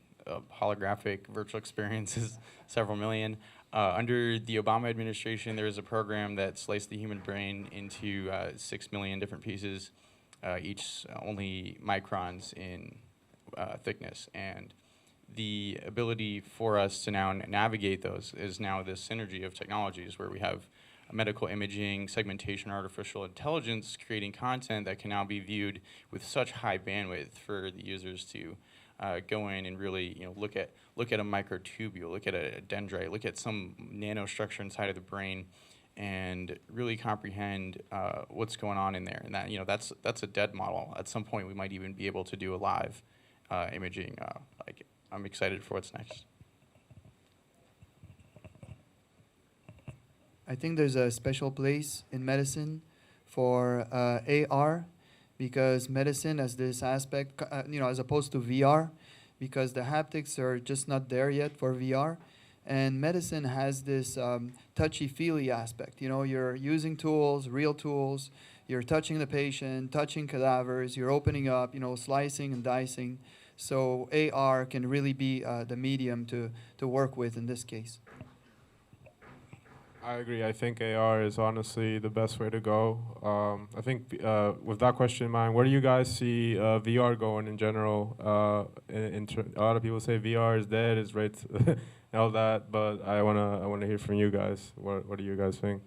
holographic virtual experiences several million. Under the Obama administration, there was a program that sliced the human brain into 6 million different pieces, each only microns in thickness. And the ability for us to now navigate those is now this synergy of technologies where we have medical imaging, segmentation, artificial intelligence, creating content that can now be viewed with such high bandwidth for the users to go in and really look at a microtubule, look at a dendrite, look at some nanostructure inside of the brain, and really comprehend what's going on in there. And that that's a dead model. At some point, we might even be able to do a live imaging. I'm excited for what's next. I think there's a special place in medicine for AR, because medicine has this aspect, as opposed to VR, because the haptics are just not there yet for VR. And medicine has this touchy-feely aspect. You're using tools, real tools, you're touching the patient, touching cadavers, you're opening up, slicing and dicing. So AR can really be the medium to work with in this case. I agree. I think AR is honestly the best way to go. I think with that question in mind, where do you guys see VR going in general? A lot of people say VR is dead, is right, and all that. But I wanna hear from you guys. What do you guys think?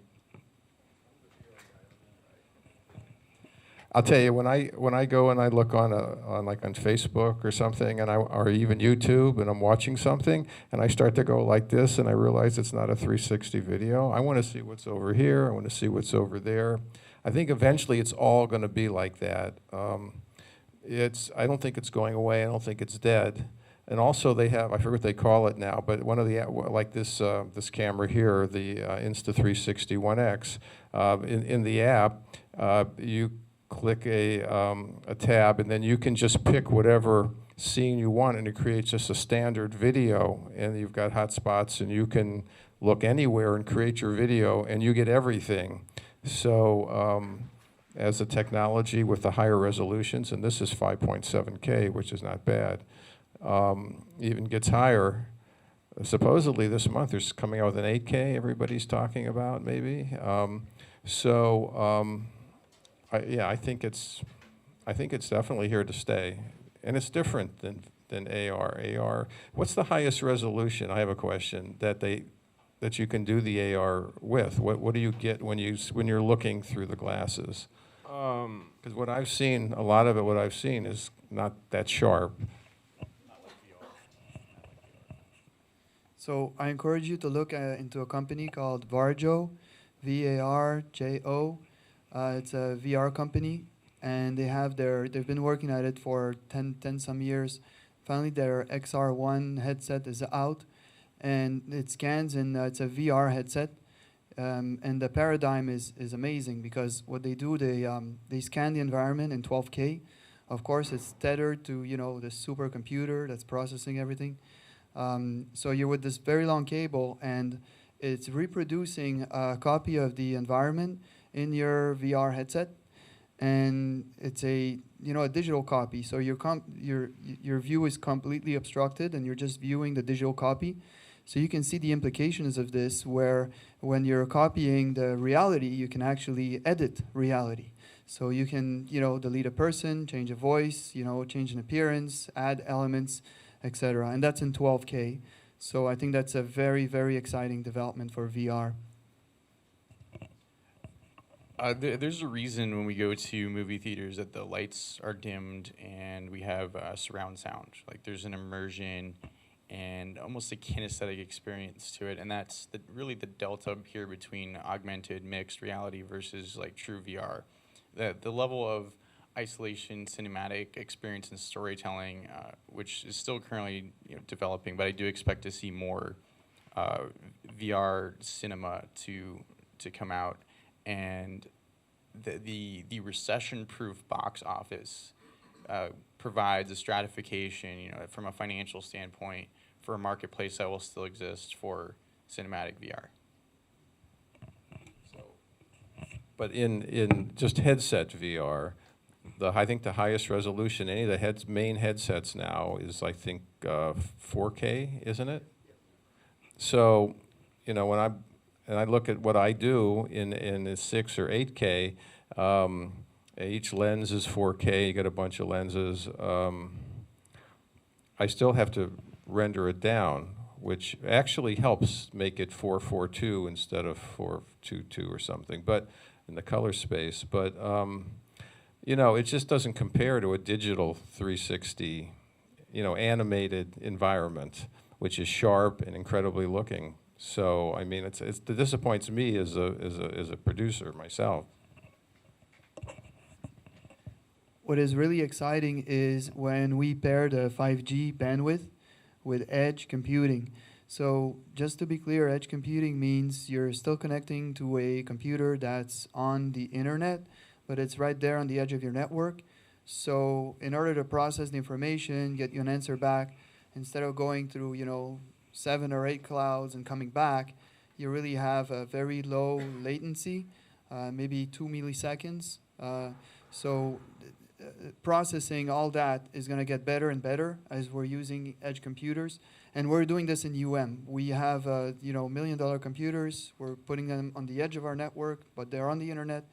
I'll tell you, when I go and I look on Facebook or something, or even YouTube, and I'm watching something, and I start to go like this, and I realize it's not a 360 video. I want to see what's over here. I want to see what's over there. I think eventually it's all going to be like that. I don't think it's going away. I don't think it's dead. And also they have, I forget what they call it now, but one of the, like this camera here, the Insta360 One X, in the app, you click a tab, and then you can just pick whatever scene you want, and it creates just a standard video, and you've got hotspots, and you can look anywhere and create your video, and you get everything. So as a technology with the higher resolutions, and this is 5.7K, which is not bad, even gets higher. Supposedly this month there's coming out with an 8K everybody's talking about, maybe. I think it's definitely here to stay, and it's different than AR. AR. What's the highest resolution? I have a question that you can do the AR with. What do you get when you're looking through the glasses? Because what I've seen, a lot of it, what I've seen is not that sharp. So I encourage you to look into a company called Varjo, VARJO. It's a VR company, and they've been working at it for 10 some years. Finally, their XR1 headset is out, and it scans, and it's a VR headset. And the paradigm is amazing, because what they do, they scan the environment in 12K. Of course, it's tethered to the supercomputer that's processing everything. So you're with this very long cable, and it's reproducing a copy of the environment in your VR headset, and it's a digital copy. So your view is completely obstructed, and you're just viewing the digital copy. So you can see the implications of this, where when you're copying the reality, you can actually edit reality. So you can delete a person, change a voice, change an appearance, add elements, etc. And that's in 12K. So I think that's a very, very exciting development for VR. There's a reason when we go to movie theaters that the lights are dimmed and we have surround sound. Like there's an immersion and almost a kinesthetic experience to it. And that's really the delta here between augmented mixed reality versus like true VR. The level of isolation, cinematic experience, and storytelling, which is still currently developing, but I do expect to see more VR cinema to come out, and the recession-proof box office provides a stratification, from a financial standpoint, for a marketplace that will still exist for cinematic VR. But in just headset VR, I think the highest resolution, any of the main headsets now is, I think, 4K, isn't it? So, when I look at what I do in a 6 or 8K, each lens is 4K. You get a bunch of lenses. I still have to render it down, which actually helps make it 442 instead of 422 or something. But in the color space, but it just doesn't compare to a digital 360, animated environment, which is sharp and incredibly looking. So, I mean, it disappoints me as a producer myself. What is really exciting is when we pair the 5G bandwidth with edge computing. So just to be clear, edge computing means you're still connecting to a computer that's on the internet, but it's right there on the edge of your network. So in order to process the information, get you an answer back, instead of going through, 7 or 8 clouds and coming back, you really have a very low latency, maybe 2 milliseconds. Processing all that is going to get better and better as we're using edge computers. And we're doing this in We have, $1 million computers. We're putting them on the edge of our network, but they're on the internet,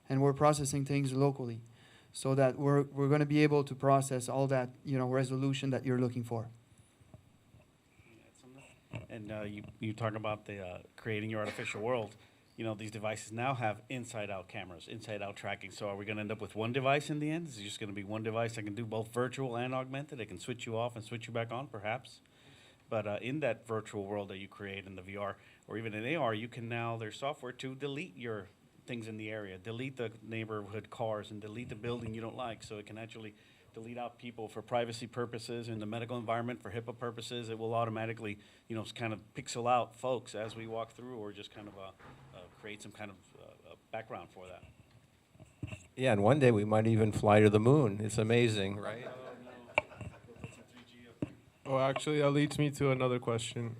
and we're processing things locally, so that we're going to be able to process all that, resolution that you're looking for. And you talk about the creating your artificial world. These devices now have inside-out cameras, inside-out tracking. So are we going to end up with one device in the end? Is it just going to be one device that can do both virtual and augmented? It can switch you off and switch you back on, perhaps. But in that virtual world that you create in the VR, or even in AR, you can now, there's software to delete your things in the area, delete the neighborhood cars, and delete the building you don't like. So it can actually delete out people for privacy purposes in the medical environment, for HIPAA purposes. It will automatically, kind of pixel out folks as we walk through, or just kind of create some kind of background for that. Yeah, and one day we might even fly to the moon. It's amazing, right? Oh, actually, that leads me to another question.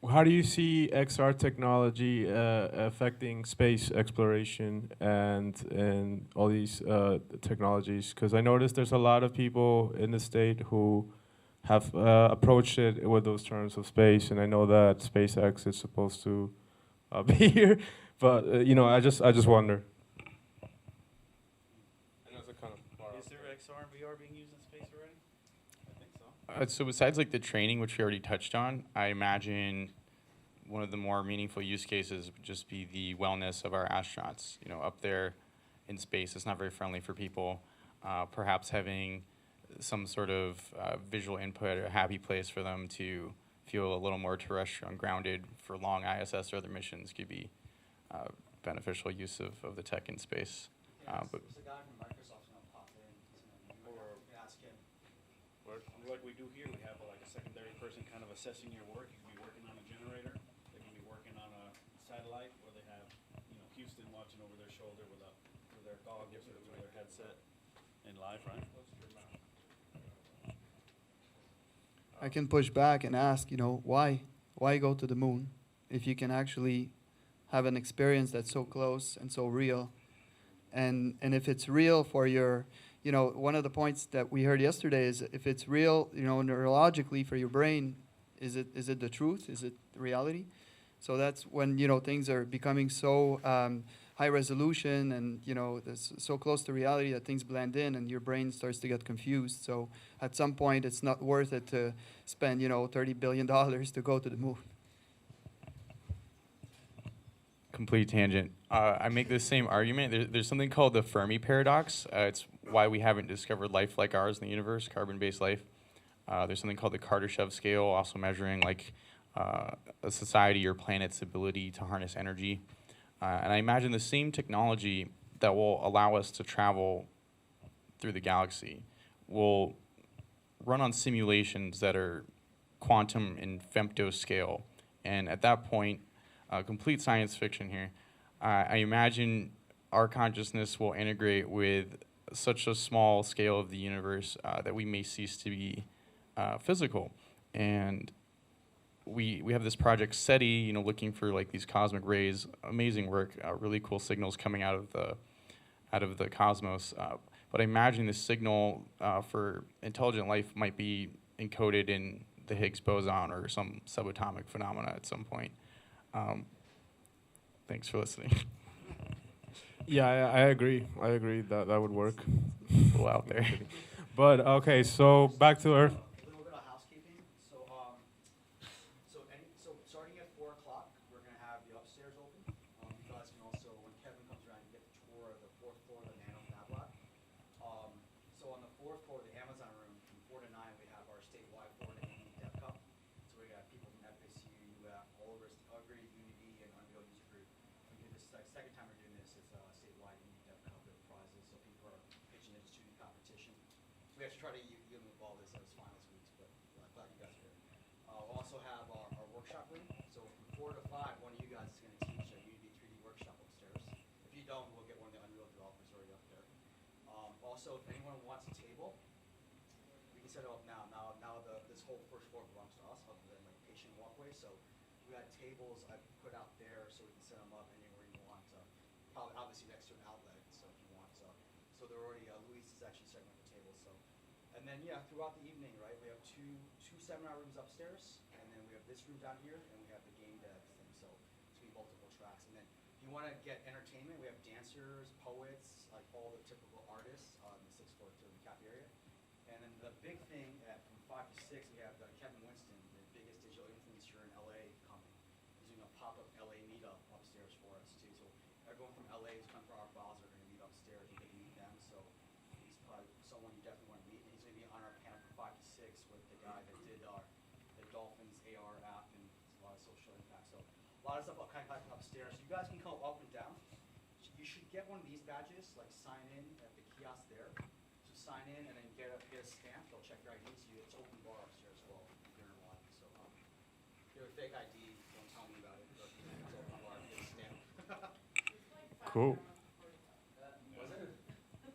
How do you see XR technology affecting space exploration and all these technologies? Because I noticed there's a lot of people in the state who have approached it with those terms of space, and I know that SpaceX is supposed to be here, but I just wonder. Is there XR and VR being used in space already? I think so. So besides like the training, which we already touched on, I imagine one of the more meaningful use cases would just be the wellness of our astronauts. Up there in space, it's not very friendly for people. Perhaps having some sort of visual input, a happy place for them to feel a little more terrestrial and grounded for long ISS or other missions could be beneficial use of the tech in space. But There's a guy from Microsoft's going to pop in. Or ask him. Like we do here, we have like a secondary person kind of assessing your work. You can be working on a generator, they can be working on a satellite, or they have Houston watching over their shoulder with their goggles or with their headset in live, right? I can push back and ask, why go to the moon if you can actually have an experience that's so close and so real? And if it's real for your, one of the points that we heard yesterday is if it's real, neurologically for your brain, is it the truth? Is it the reality? So that's when, things are becoming so high resolution and, it's so close to reality that things blend in and your brain starts to get confused. So at some point, it's not worth it to spend, $30 billion to go to the moon. complete tangent. I make the same argument. There's something called the Fermi Paradox. It's why we haven't discovered life like ours in the universe, carbon-based life. There's something called the Kardashev scale, also measuring like a society or planet's ability to harness energy. And I imagine the same technology that will allow us to travel through the galaxy will run on simulations that are quantum and femto scale. And at that point, complete science fiction here, I imagine our consciousness will integrate with such a small scale of the universe that we may cease to be physical. And we have this project SETI, you know, looking for like these cosmic rays, amazing work, really cool signals coming out of the cosmos. But I imagine this signal for intelligent life might be encoded in the Higgs boson or some subatomic phenomena at some point. Thanks for listening. Yeah, I agree. I agree that that would work. A little out there. But okay, so back to Earth. A little bit of housekeeping. So starting at 4 o'clock, we're going to have the upstairs open. You guys can also, when Kevin comes around, you get the tour of the 4th floor of the Nano Fab Lab. So on the 4th floor, the Amazon room, from 4 to 9, we have our statewide Florida Unity Dev Cup. So we got people from FSU, all over Unity and Unreal User Group. This is like second time we're doing this. It's a statewide Unity Dev Cup with prizes, so people are pitching into student competition. So we actually try to get all this as finals weeks, but I'm glad you guys are here. We'll also have our workshop room. So from 4 to 5, one of you guys is going to teach a Unity 3D workshop upstairs. If you don't, we'll get one of the Unreal developers already up there. Also, if anyone wants a table, we can set it up now. Now this whole first floor belongs to us, other than like patient walkway. So we got tables I put out there, so we can set them up anywhere you want. Probably obviously next to an outlet, so if you want. So they're already. Luis is actually setting up the table. So, and then yeah, throughout the evening, right, we have two seminar rooms upstairs, and then we have this room down here, and we have the game dev thing. So it's gonna be multiple tracks. And then if you want to get entertainment, we have dancers, poets, like all the typical artists on the 6th floor to the cafe area. And then the big thing from 5 to 6, we have Kevin Winston, the biggest digital influencer in LA, coming. He's doing a pop-up LA meetup upstairs for us too. So everyone from LA who's come for our files are going to meet upstairs and get to meet them. So he's probably someone you definitely want to meet. And he's going to be on our panel from 5 to 6 with the guy that did the Dolphins AR app, and a lot of social impact. So a lot of stuff kind of happening upstairs. So you guys can come up and down. You should get one of these badges, like sign in at the kiosk there. So sign in and then get a stamp. They'll check your IDs. It's open bar upstairs as well. Dinner and wine. So if you have a fake ID, don't tell me about it. But it's open bar. Get a stamp. Cool.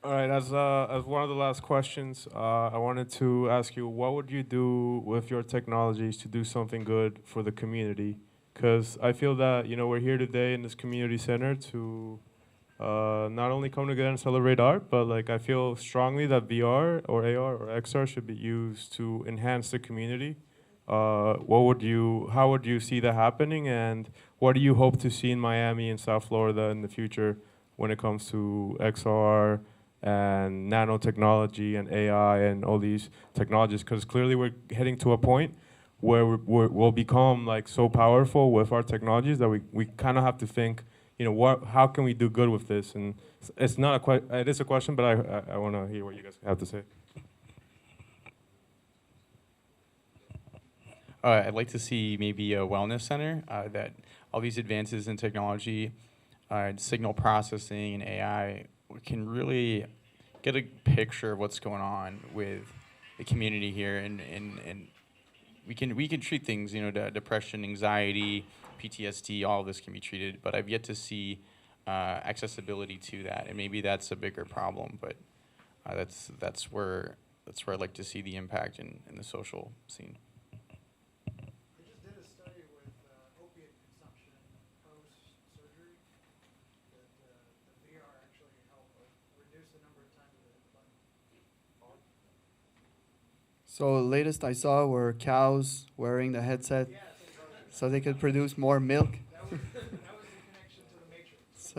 All right, as one of the last questions, I wanted to ask you, what would you do with your technologies to do something good for the community? Because I feel that, you know, we're here today in this community center to not only come together and celebrate art, but like I feel strongly that VR or AR or XR should be used to enhance the community. How would you see that happening, and what do you hope to see in Miami and South Florida in the future when it comes to XR and nanotechnology and AI and all these technologies? Because clearly we're heading to a point where we'll become like so powerful with our technologies that we kind of have to think, you know, how can we do good with this? And it's not it is a question, but I want to hear what you guys have to say. I'd like to see maybe a wellness center that all these advances in technology, signal processing and AI can really get a picture of what's going on with the community here, and we can treat things, you know, depression, anxiety, PTSD, all of this can be treated, but I've yet to see accessibility to that, and maybe that's a bigger problem, but that's where I'd like to see the impact in the social scene. They just did a study with opiate consumption post-surgery that the VR actually helped reduce the number of times that it hit the button. So the latest I saw were cows wearing the headset so they could produce more milk. That was the connection to the Matrix.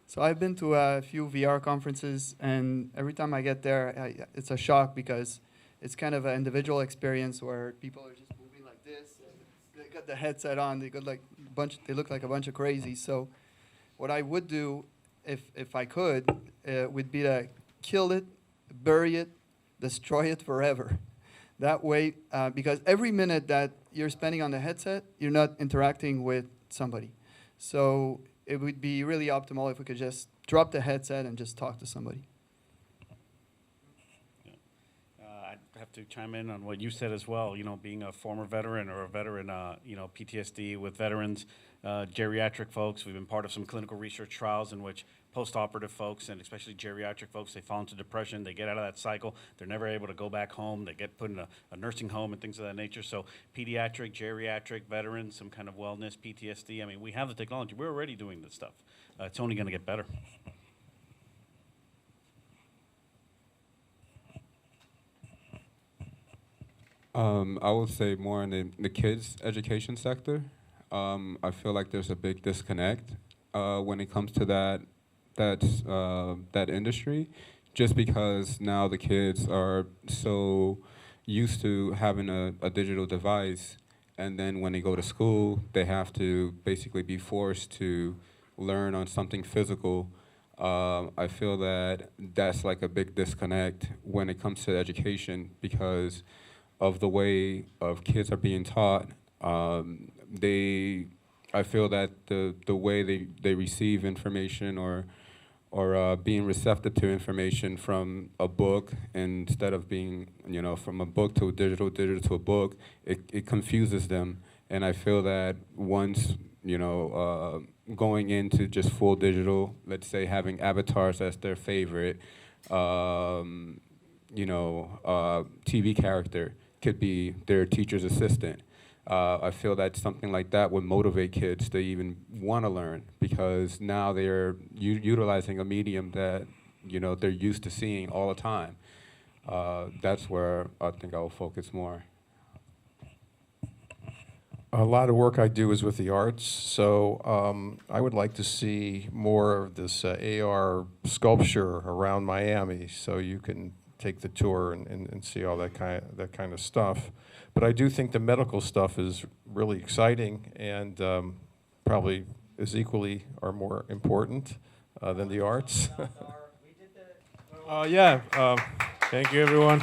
So I've been to a few VR conferences, and every time I get there, it's a shock because it's kind of an individual experience where people are just moving like this. They got the headset on. They look like a bunch of crazies. So what I would do, if I could, would be to kill it, bury it, destroy it forever. That way, because every minute that you're spending on the headset, you're not interacting with somebody. So it would be really optimal if we could just drop the headset and just talk to somebody. I'd have to chime in on what you said as well. You know, being a former veteran or a veteran, you know, PTSD with veterans, geriatric folks. We've been part of some clinical research trials in which post-operative folks, and especially geriatric folks, they fall into depression. They get out of that cycle. They're never able to go back home. They get put in a nursing home and things of that nature. So pediatric, geriatric, veterans, some kind of wellness, PTSD. I mean, we have the technology. We're already doing this stuff. It's only going to get better. I would say more in the kids' education sector. I feel like there's a big disconnect when it comes to that industry, just because now the kids are so used to having a digital device, and then when they go to school, they have to basically be forced to learn on something physical. I feel that that's like a big disconnect when it comes to education because of the way of kids are being taught. I feel that the way they receive information or being receptive to information from a book instead of being, you know, from a book to a digital to a book, it confuses them. And I feel that once, you know, going into just full digital, let's say having avatars as their favorite, you know, TV character could be their teacher's assistant. I feel that something like that would motivate kids to even want to learn because now they're utilizing a medium that, you know, they're used to seeing all the time. That's where I think I'll focus more. A lot of work I do is with the arts, so I would like to see more of this AR sculpture around Miami, so you can take the tour and see all that kind of stuff. But I do think the medical stuff is really exciting and probably is equally or more important than the arts. Yeah. Thank you, everyone.